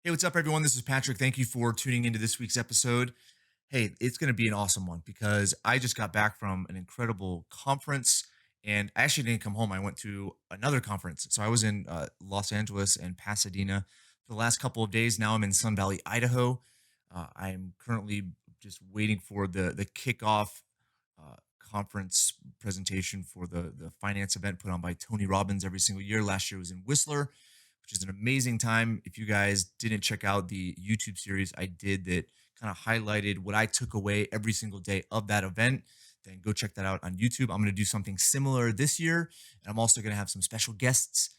Hey, what's up, everyone? This is Patrick. Thank you for tuning into this week's episode. Hey, it's going to be an awesome one because I just got back from an incredible conference and I actually didn't come home. I went to another conference. So I was in Los Angeles and Pasadena for the last couple of days. Now I'm in Sun Valley, Idaho. I am currently just waiting for the kickoff conference presentation for the finance event put on by Tony Robbins every single year. Last year was in Whistler, which is an amazing time. If you guys didn't check out the YouTube series I did that kind of highlighted what I took away every single day of that event, then go check that out on YouTube. I'm going to do something similar this year, and I'm also going to have some special guests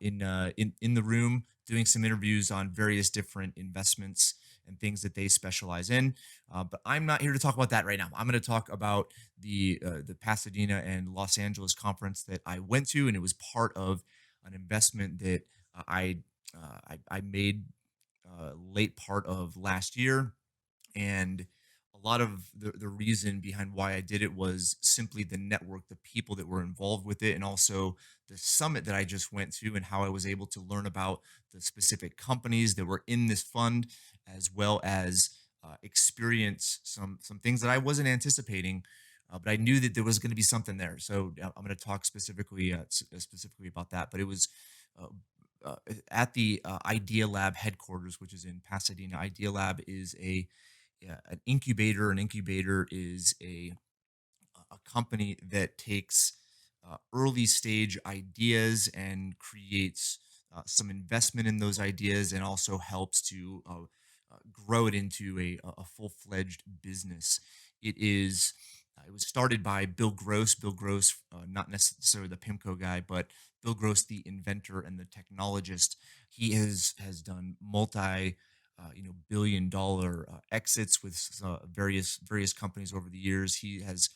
in the room doing some interviews on various different investments and things that they specialize in. But I'm not here to talk about that right now. I'm going to talk about the Pasadena and Los Angeles conference that I went to, and it was part of an investment that I made late part of last year, and a lot of the reason behind why I did it was simply the network, the people that were involved with it, and also the summit that I just went to, and how I was able to learn about the specific companies that were in this fund, as well as experience some things that I wasn't anticipating. But I knew that there was going to be something there, so I'm going to talk specifically about that. But it was uh, at the Idealab headquarters, which is in Pasadena. Idealab is an incubator. An incubator is a company that takes early stage ideas and creates some investment in those ideas, and also helps to grow it into a full fledged business. It is. It was started by Bill Gross. Bill Gross, not necessarily the Pimco guy, but Bill Gross, the inventor and the technologist. He has done multi billion-dollar exits with various companies over the years. He has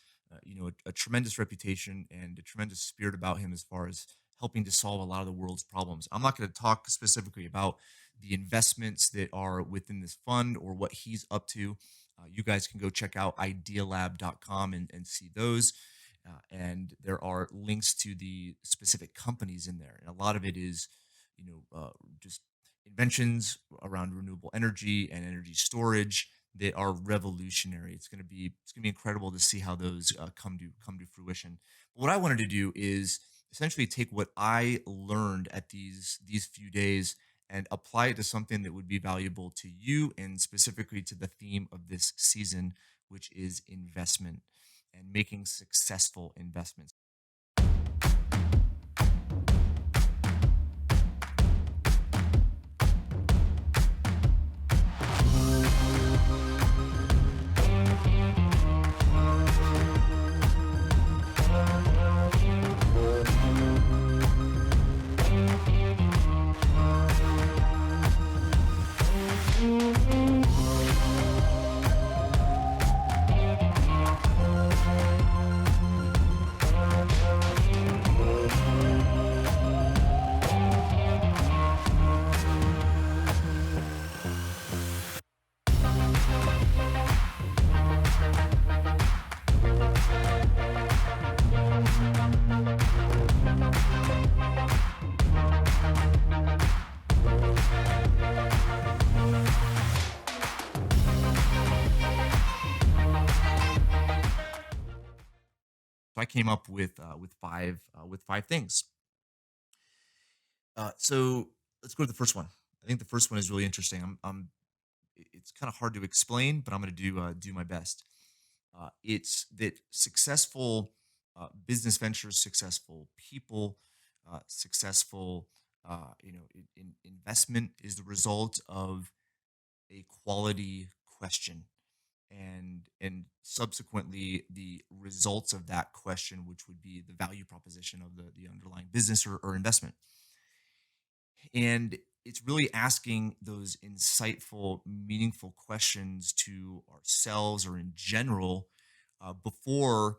a tremendous reputation and a tremendous spirit about him as far as helping to solve a lot of the world's problems. I'm not going to talk specifically about the investments that are within this fund or what he's up to. You guys can go check out idealab.com and see those. And there are links to the specific companies in there. And a lot of it is, just inventions around renewable energy and energy storage that are revolutionary. It's gonna be incredible to see how those come to fruition. But what I wanted to do is essentially take what I learned at these few days and apply it to something that would be valuable to you, and specifically to the theme of this season, which is investment and making successful investments. So I came up with five things. So let's go to the first one. I think the first one is really interesting. It's kind of hard to explain, but I'm going to do my best. It's that successful business ventures, successful people, successful investment is the result of a quality question, and subsequently the results of that question, which would be the value proposition of the underlying business or investment. And it's really asking those insightful, meaningful questions to ourselves or in general, before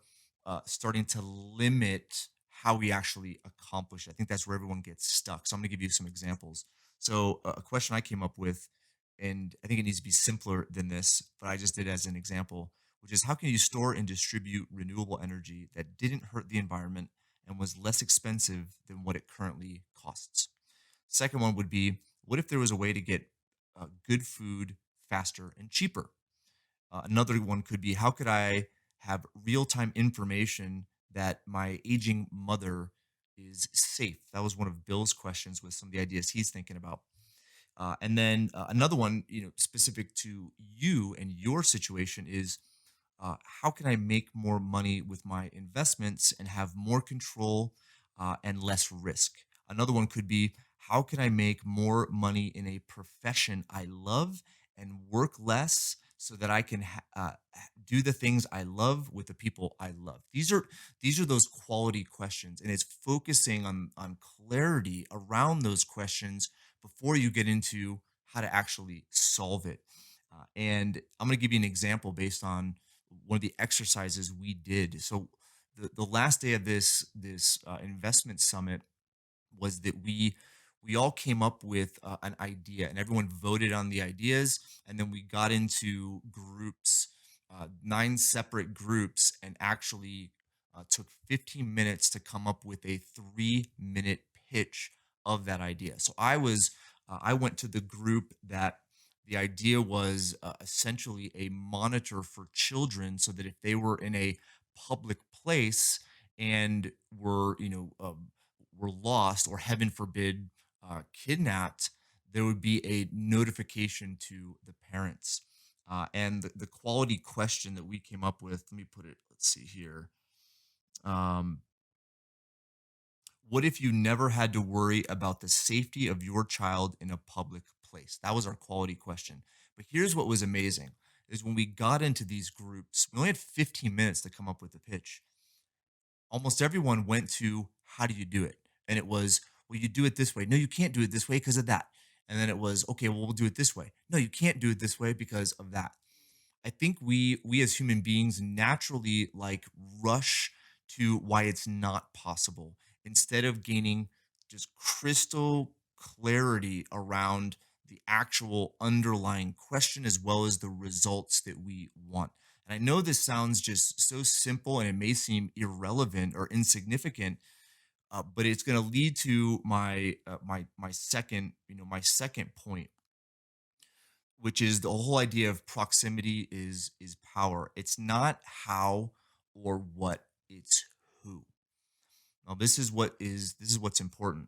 starting to limit how we actually accomplish it. I think that's where everyone gets stuck. So I'm going to give you some examples. So a question I came up with, and I think it needs to be simpler than this, but I just did as an example, which is, how can you store and distribute renewable energy that didn't hurt the environment and was less expensive than what it currently costs? Second one would be, what if there was a way to get good food faster and cheaper? Another one could be, how could I have real time information that my aging mother is safe? That was one of Bill's questions with some of the ideas he's thinking about. And then another one, specific to you and your situation is, how can I make more money with my investments and have more control and less risk? Another one could be, how can I make more money in a profession I love and work less so that I can do the things I love with the people I love? These are those quality questions, and it's focusing on clarity around those questions before you get into how to actually solve it. And I'm going to give you an example based on one of the exercises we did. So the last day of this investment summit was that we all came up with an idea, and everyone voted on the ideas, and then we got into groups, 9 separate groups, and actually took 15 minutes to come up with a 3-minute pitch of that idea. So I went to the group that the idea was essentially a monitor for children, so that if they were in a public place and were lost, or heaven forbid, kidnapped, there would be a notification to the parents. And the quality question that we came up with, let me put it, let's see here. Um, what if you never had to worry about the safety of your child in a public place? That was our quality question. But here's what was amazing is when we got into these groups, we only had 15 minutes to come up with the pitch. Almost everyone went to, how do you do it? And it was, well, you do it this way. No, you can't do it this way because of that. And then it was, okay, well, we'll do it this way. No, you can't do it this way because of that. I think we as human beings naturally like rush to why it's not possible instead of gaining just crystal clarity around the actual underlying question as well as the results that we want. And I know this sounds just so simple and it may seem irrelevant or insignificant, but it's going to lead to my second point, which is the whole idea of proximity is power. It's not how or what, it's who. Now this is what's important.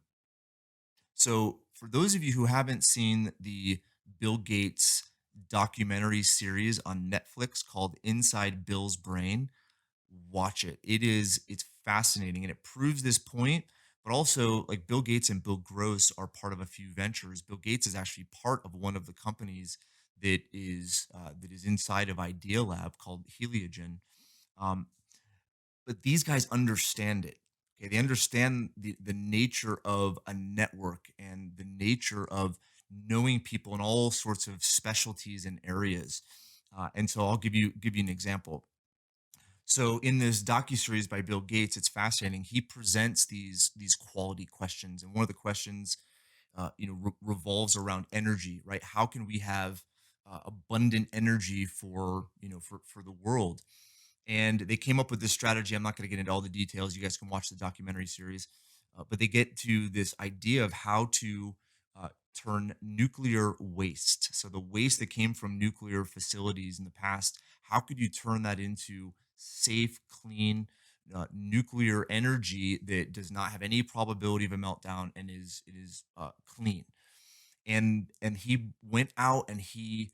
So for those of you who haven't seen the Bill Gates documentary series on Netflix called Inside Bill's Brain, watch it. It's fascinating and it proves this point. But also, like, Bill Gates and Bill Gross are part of a few ventures. Bill Gates is actually part of one of the companies that is inside of Idealab called Heliogen. Um, but these guys understand it. Okay, they understand the nature of a network and the nature of knowing people in all sorts of specialties and areas. And so I'll give you an example. So in this docuseries by Bill Gates, it's fascinating. He presents these quality questions, and one of the questions, revolves around energy, right? How can we have abundant energy for the world? And they came up with this strategy. I'm not going to get into all the details. You guys can watch the documentary series, but they get to this idea of how to turn nuclear waste. So the waste that came from nuclear facilities in the past, how could you turn that into safe, clean nuclear energy that does not have any probability of a meltdown and is clean? And he went out and he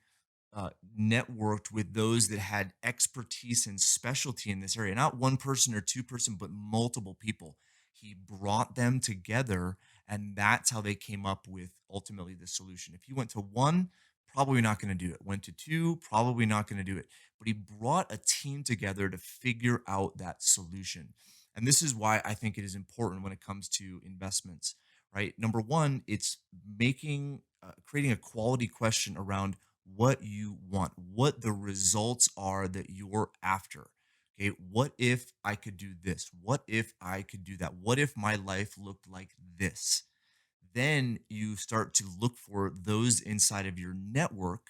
networked with those that had expertise and specialty in this area, not one person or two-person, but multiple people. He brought them together, and that's how they came up with ultimately the solution. If he went to one, probably not going to do it. Went to two, probably not going to do it. But he brought a team together to figure out that solution. And this is why I think it is important when it comes to investments, right? Number one, it's creating a quality question around what you want, what the results are that you're after. Okay, what if I could do this? What if I could do that? What if my life looked like this? Then you start to look for those inside of your network,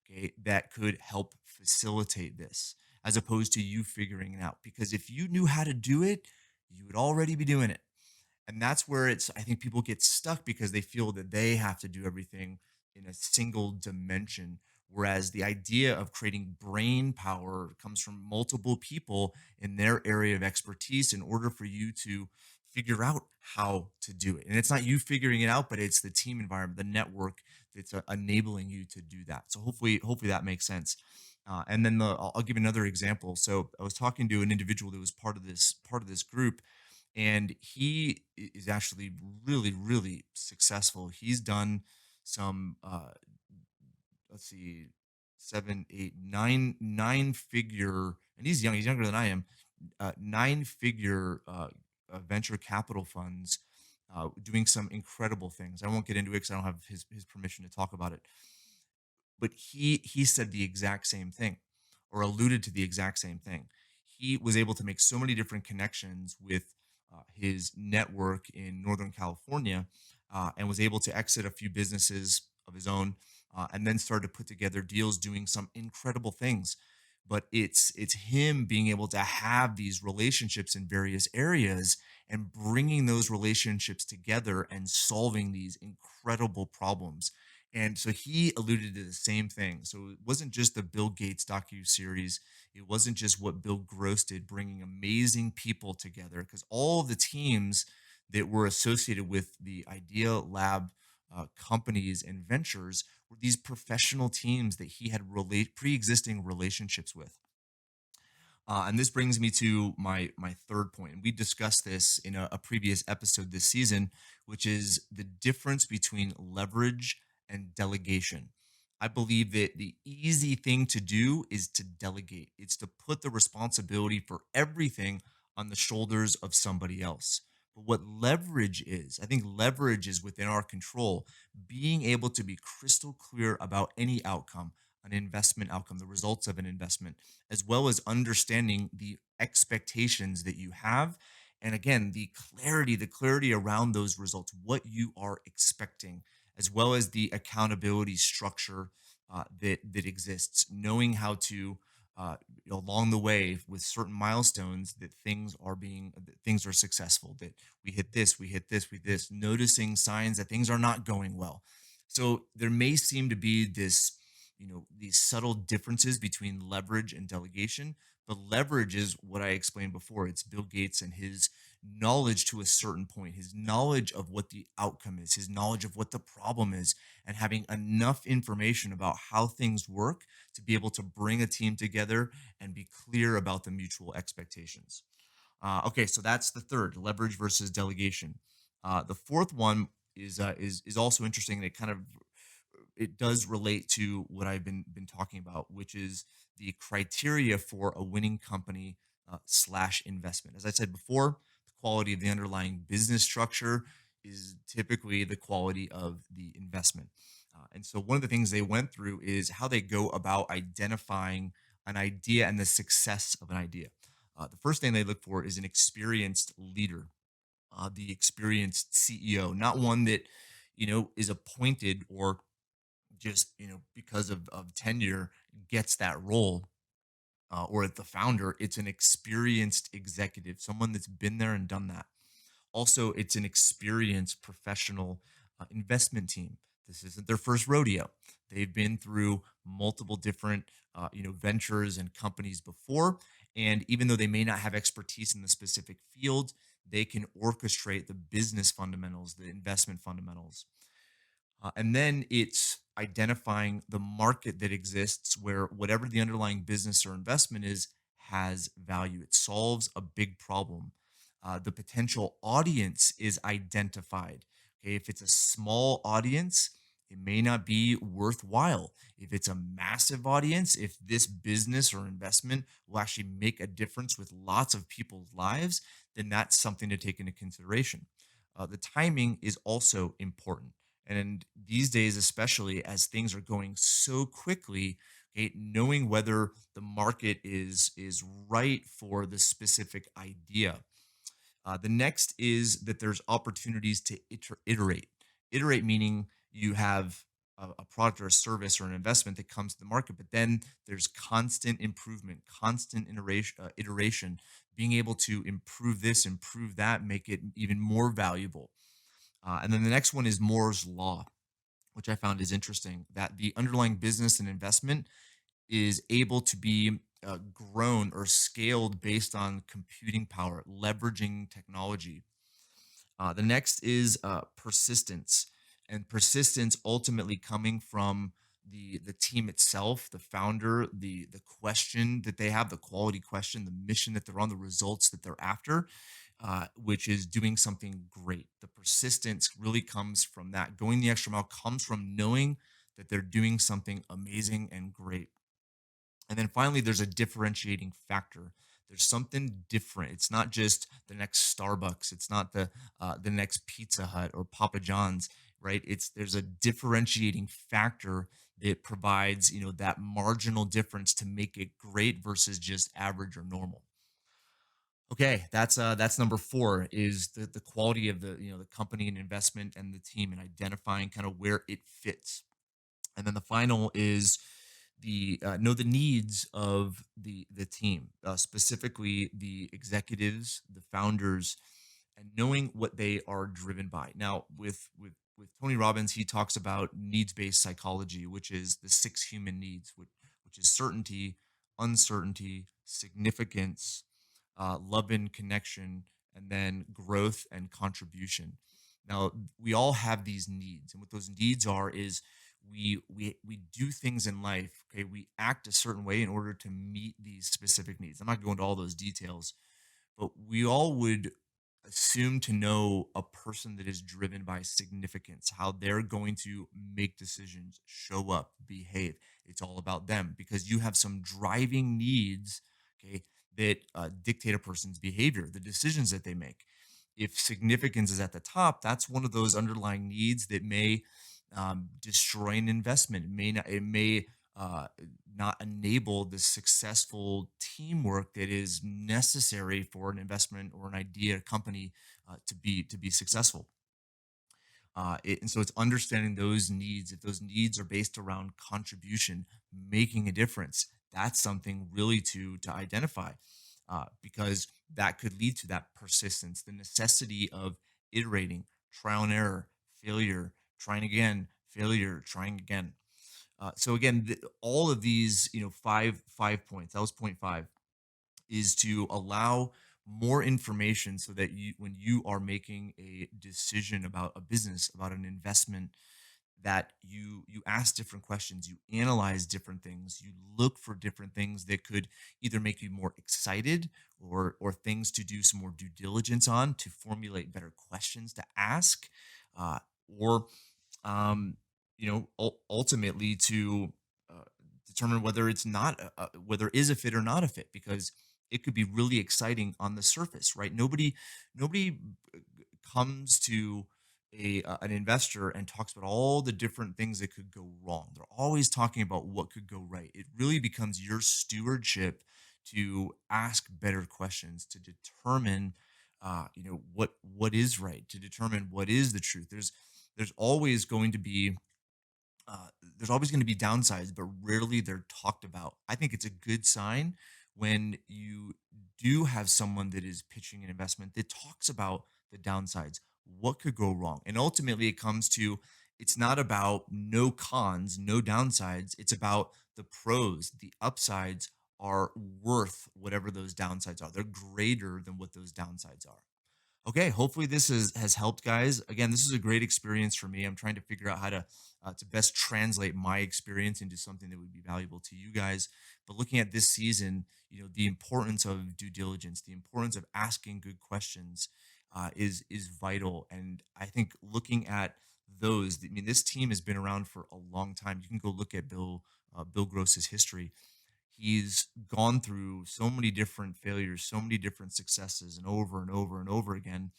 okay, that could help facilitate this, as opposed to you figuring it out. Because if you knew how to do it, you would already be doing it. And that's where I think people get stuck because they feel that they have to do everything in a single dimension. Whereas the idea of creating brain power comes from multiple people in their area of expertise in order for you to figure out how to do it. And it's not you figuring it out, but it's the team environment, the network that's enabling you to do that. So hopefully that makes sense. And then I'll give you another example. So I was talking to an individual that was part of this group, and he is actually really successful. He's done some let's see, seven, eight, nine figure, and he's young. He's younger than I am. Nine figure venture capital funds, doing some incredible things. I won't get into it because I don't have his permission to talk about it, but he said the exact same thing, or alluded to the exact same thing. He was able to make so many different connections with his network in Northern California, and was able to exit a few businesses of his own, and then started to put together deals doing some incredible things. But it's him being able to have these relationships in various areas and bringing those relationships together and solving these incredible problems. And so he alluded to the same thing. So it wasn't just the Bill Gates docu series. It wasn't just what Bill Gross did, bringing amazing people together, because all of the teams that were associated with the Idea Lab companies and ventures were these professional teams that he had pre-existing relationships with. And this brings me to my third point. And we discussed this in a previous episode this season, which is the difference between leverage and delegation. I believe that the easy thing to do is to delegate. It's to put the responsibility for everything on the shoulders of somebody else. But what leverage is, I think leverage is within our control, being able to be crystal clear about any outcome, an investment outcome, the results of an investment, as well as understanding the expectations that you have. And again, the clarity around those results, what you are expecting, as well as the accountability structure that exists, knowing how to along the way with certain milestones that things are successful, that we hit this, noticing signs that things are not going well. So there may seem to be these subtle differences between leverage and delegation. But leverage is what I explained before. It's Bill Gates and his knowledge to a certain point, his knowledge of what the outcome is, his knowledge of what the problem is, and having enough information about how things work to be able to bring a team together and be clear about the mutual expectations. Okay, so that's the third, leverage versus delegation. The fourth one is also interesting, and it does relate to what I've been talking about, which is the criteria for a winning company slash investment. As I said before, the quality of the underlying business structure is typically the quality of the investment. And so one of the things they went through is how they go about identifying an idea and the success of an idea. The first thing they look for is an experienced leader, the experienced CEO, not one that is appointed or just because of tenure gets that role, or the founder. It's an experienced executive, someone that's been there and done that. Also, it's an experienced professional investment team. This isn't their first rodeo. They've been through multiple different ventures and companies before, and even though they may not have expertise in the specific field, they can orchestrate the business fundamentals, the investment fundamentals. And then it's identifying the market that exists where whatever the underlying business or investment is has value. It solves a big problem. The potential audience is identified. Okay, if it's a small audience, it may not be worthwhile. If it's a massive audience, if this business or investment will actually make a difference with lots of people's lives, then that's something to take into consideration. The timing is also important. And these days, especially as things are going so quickly, okay, knowing whether the market is right for the specific idea. The next is that there's opportunities to iterate. Iterate meaning you have a product or a service or an investment that comes to the market, but then there's constant improvement, constant iteration, being able to improve this, improve that, make it even more valuable. And then the next one is Moore's Law. which I found is interesting, that the underlying business and investment is able to be grown or scaled based on computing power, leveraging technology. The next is persistence, and persistence ultimately coming from the team itself, the founder, the question that they have, the quality question, the mission that they're on, the results that they're after, which is doing something great. The persistence really comes from that. Going the extra mile comes from knowing that they're doing something amazing and great. And then finally, there's a differentiating factor. There's something different. It's not just the next Starbucks. It's not the next Pizza Hut or Papa John's, right? It's there's a differentiating factor that provides that marginal difference to make it great versus just average or normal. Okay, that's number four is the quality of the company and investment and the team and identifying kind of where it fits. And then the final is the know the needs of the team, specifically the executives, the founders, and knowing what they are driven by. Now, with Tony Robbins, he talks about needs based psychology, which is the six human needs, which is certainty, uncertainty, significance, love and connection, and then growth and contribution. Now, we all have these needs, and what those needs are is we do things in life. Okay, we act a certain way in order to meet these specific needs. I'm not going into all those details, but we all would assume to know a person that is driven by significance, how they're going to make decisions, show up, behave. It's all about them because you have some driving needs, okay, that dictate a person's behavior, the decisions that they make. If significance is at the top, that's one of those underlying needs that may destroy an investment. It may not enable the successful teamwork that is necessary for an investment or an idea company to be successful. And so it's understanding those needs. If those needs are based around contribution, making a difference, that's something really to identify, because that could lead to that persistence, the necessity of iterating, trial and error, failure, trying again, failure, trying again. So again, all of these, five points. That was point five, is to allow more information so that when you are making a decision about a business, about an investment, that you ask different questions, you analyze different things, you look for different things that could either make you more excited or things to do some more due diligence on to formulate better questions to ask, or um, ultimately to uh, determine whether it's not whether is a fit or not a fit, because it could be really exciting on the surface, right? Nobody comes to an investor and talks about all the different things that could go wrong. They're always talking about what could go right. It really becomes your stewardship to ask better questions to determine what is right, to determine what is the truth. There's always going to be downsides, but rarely they're talked about. I think it's a good sign when you do have someone that is pitching an investment that talks about the downsides, what could go wrong. And ultimately, it comes to it's not about no cons, no downsides. It's about the pros, the upsides are worth whatever those downsides are. They're greater than what those downsides are. Okay, hopefully this has helped, guys. Again, this is a great experience for me. I'm trying to figure out how to best translate my experience into something that would be valuable to you guys. But looking at this season, the importance of due diligence, the importance of asking good questions, is vital. And I think looking at those, I mean, this team has been around for a long time. You can go look at Bill Gross's history. He's gone through so many different failures, so many different successes, and over and over and over again.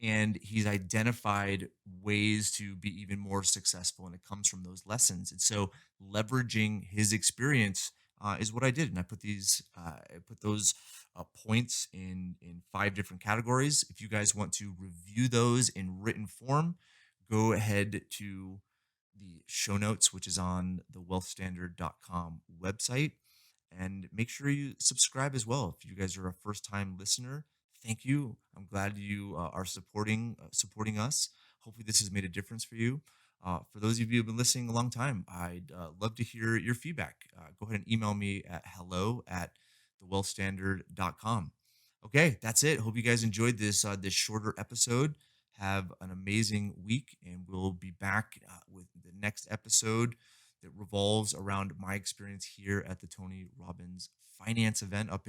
And he's identified ways to be even more successful. And it comes from those lessons. And so leveraging his experience is what I did. And I put those points in five different categories. If you guys want to review those in written form, go ahead to the show notes, which is on the wealthstandard.com website. And make sure you subscribe as well. If you guys are a first time listener, thank you. I'm glad you are supporting us. Hopefully, this has made a difference for you. For those of you who've been listening a long time, I'd love to hear your feedback. Go ahead and email me at hello@thewealthstandard.com. Okay, that's it. Hope you guys enjoyed this shorter episode. Have an amazing week, and we'll be back with the next episode that revolves around my experience here at the Tony Robbins Finance event up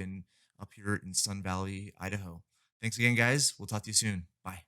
here in Sun Valley, Idaho. Thanks again, guys. We'll talk to you soon. Bye.